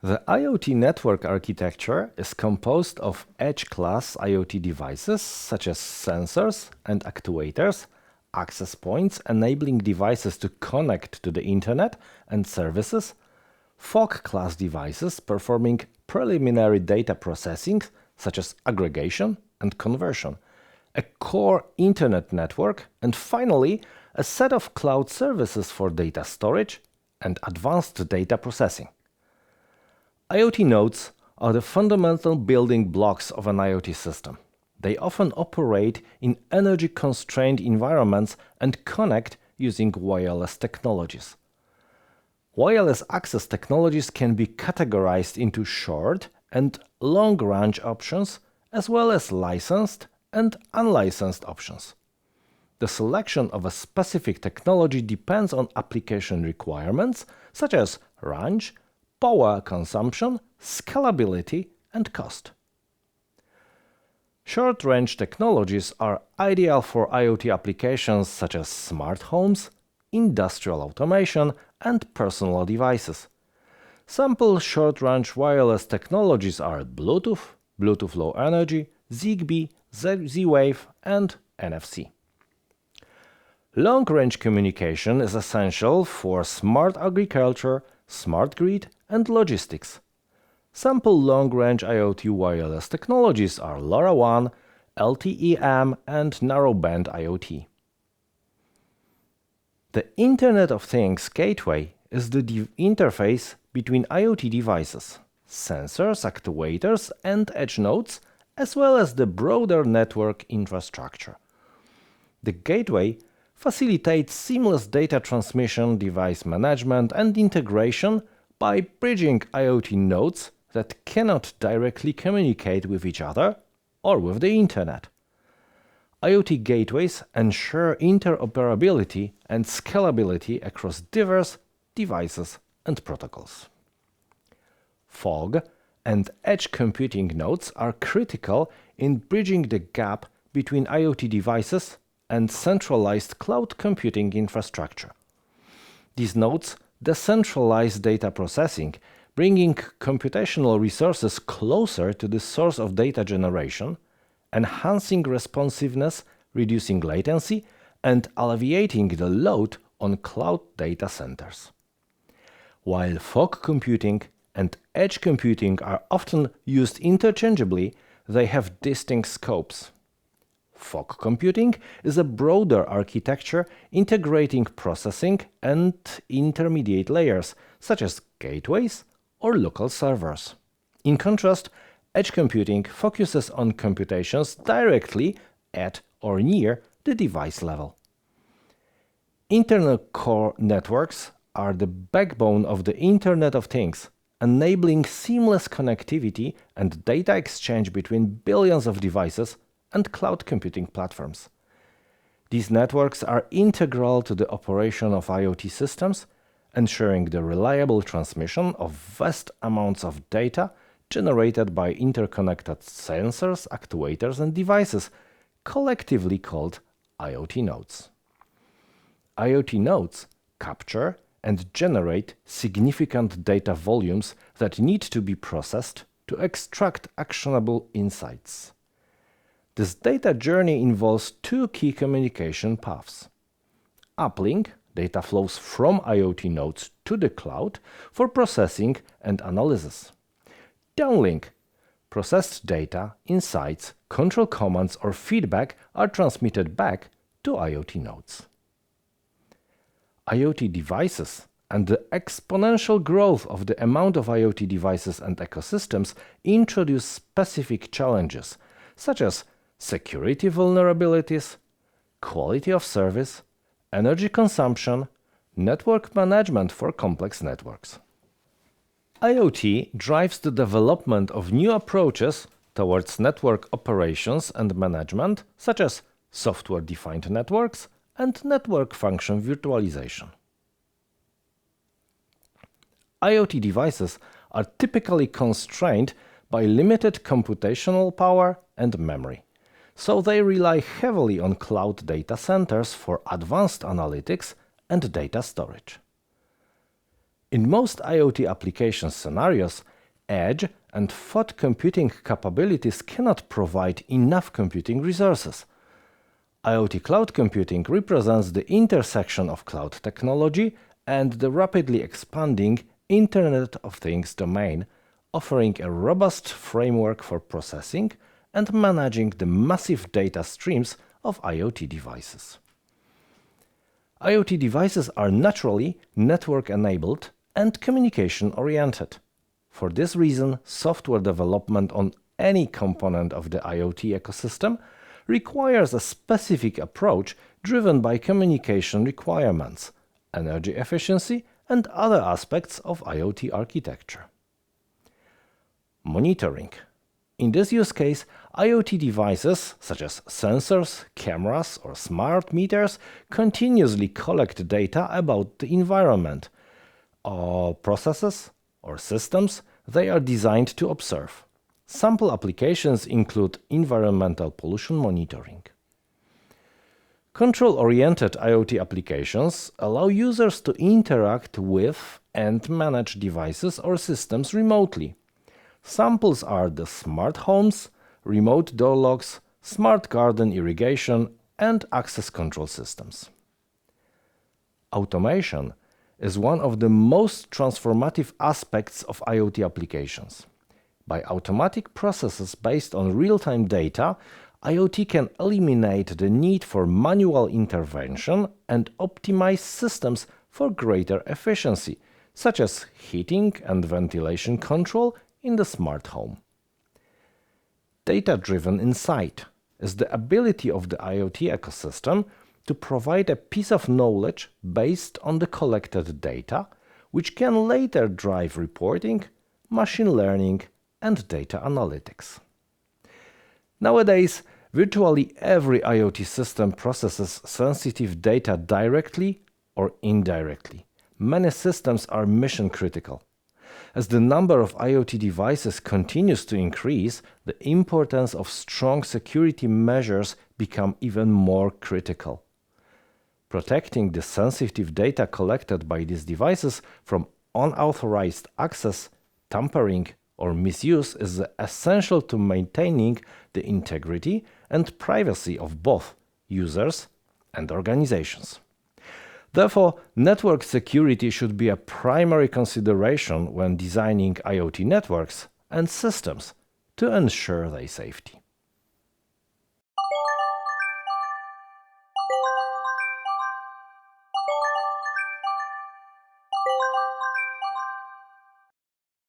The IoT network architecture is composed of edge-class IoT devices such as sensors and actuators, access points enabling devices to connect to the internet and services, fog-class devices performing preliminary data processing such as aggregation and conversion, a core internet network, and finally, a set of cloud services for data storage and advanced data processing. IoT nodes are the fundamental building blocks of an IoT system. They often operate in energy-constrained environments and connect using wireless technologies. Wireless access technologies can be categorized into short and long-range options, as well as licensed and unlicensed options. The selection of a specific technology depends on application requirements such as range, power consumption, scalability, and cost. Short-range technologies are ideal for IoT applications such as smart homes, industrial automation, and personal devices. Sample short-range wireless technologies are Bluetooth, Bluetooth Low Energy, Zigbee, Z-Wave, and NFC. Long-range communication is essential for smart agriculture, smart grid, and logistics. Sample long-range IoT wireless technologies are LoRaWAN, LTE-M, and Narrowband IoT. The Internet of Things gateway is the interface between IoT devices, sensors, actuators, and edge nodes, as well as the broader network infrastructure. The gateway facilitates seamless data transmission, device management, and integration by bridging IoT nodes that cannot directly communicate with each other or with the Internet. IoT gateways ensure interoperability and scalability across diverse devices and protocols. Fog and edge computing nodes are critical in bridging the gap between IoT devices and centralized cloud computing infrastructure. These nodes decentralize data processing, bringing computational resources closer to the source of data generation, enhancing responsiveness, reducing latency, and alleviating the load on cloud data centers. While fog computing and edge computing are often used interchangeably, they have distinct scopes. Fog computing is a broader architecture integrating processing and intermediate layers, such as gateways or local servers. In contrast, edge computing focuses on computations directly at or near the device level. Internal core networks are the backbone of the Internet of Things, enabling seamless connectivity and data exchange between billions of devices and cloud computing platforms. These networks are integral to the operation of IoT systems, ensuring the reliable transmission of vast amounts of data generated by interconnected sensors, actuators, and devices, collectively called IoT nodes. IoT nodes capture and generate significant data volumes that need to be processed to extract actionable insights. This data journey involves two key communication paths. Uplink, data flows from IoT nodes to the cloud for processing and analysis. Downlink, processed data, insights, control commands, or feedback are transmitted back to IoT nodes. IoT devices and the exponential growth of the amount of IoT devices and ecosystems introduce specific challenges, such as security vulnerabilities, quality of service, energy consumption, network management for complex networks. IoT drives the development of new approaches towards network operations and management, such as software-defined networks and network function virtualization. IoT devices are typically constrained by limited computational power and memory, so they rely heavily on cloud data centers for advanced analytics and data storage. In most IoT application scenarios, edge and FOD computing capabilities cannot provide enough computing resources. IoT cloud computing represents the intersection of cloud technology and the rapidly expanding Internet of Things domain, offering a robust framework for processing and managing the massive data streams of IoT devices. IoT devices are naturally network-enabled and communication-oriented. For this reason, software development on any component of the IoT ecosystem requires a specific approach driven by communication requirements, energy efficiency, and other aspects of IoT architecture. Monitoring. In this use case, IoT devices such as sensors, cameras, or smart meters continuously collect data about the environment, or processes, or systems they are designed to observe. Sample applications include environmental pollution monitoring. Control-oriented IoT applications allow users to interact with and manage devices or systems remotely. Samples are the smart homes, remote door locks, smart garden irrigation, and access control systems. Automation is one of the most transformative aspects of IoT applications. By automatic processes based on real-time data, IoT can eliminate the need for manual intervention and optimize systems for greater efficiency, such as heating and ventilation control in the smart home. Data-driven insight is the ability of the IoT ecosystem to provide a piece of knowledge based on the collected data, which can later drive reporting, machine learning, and data analytics. Nowadays, virtually every IoT system processes sensitive data directly or indirectly. Many systems are mission-critical. As the number of IoT devices continues to increase, the importance of strong security measures become even more critical. Protecting the sensitive data collected by these devices from unauthorized access, tampering, or misuse is essential to maintaining the integrity and privacy of both users and organizations. Therefore, network security should be a primary consideration when designing IoT networks and systems to ensure their safety.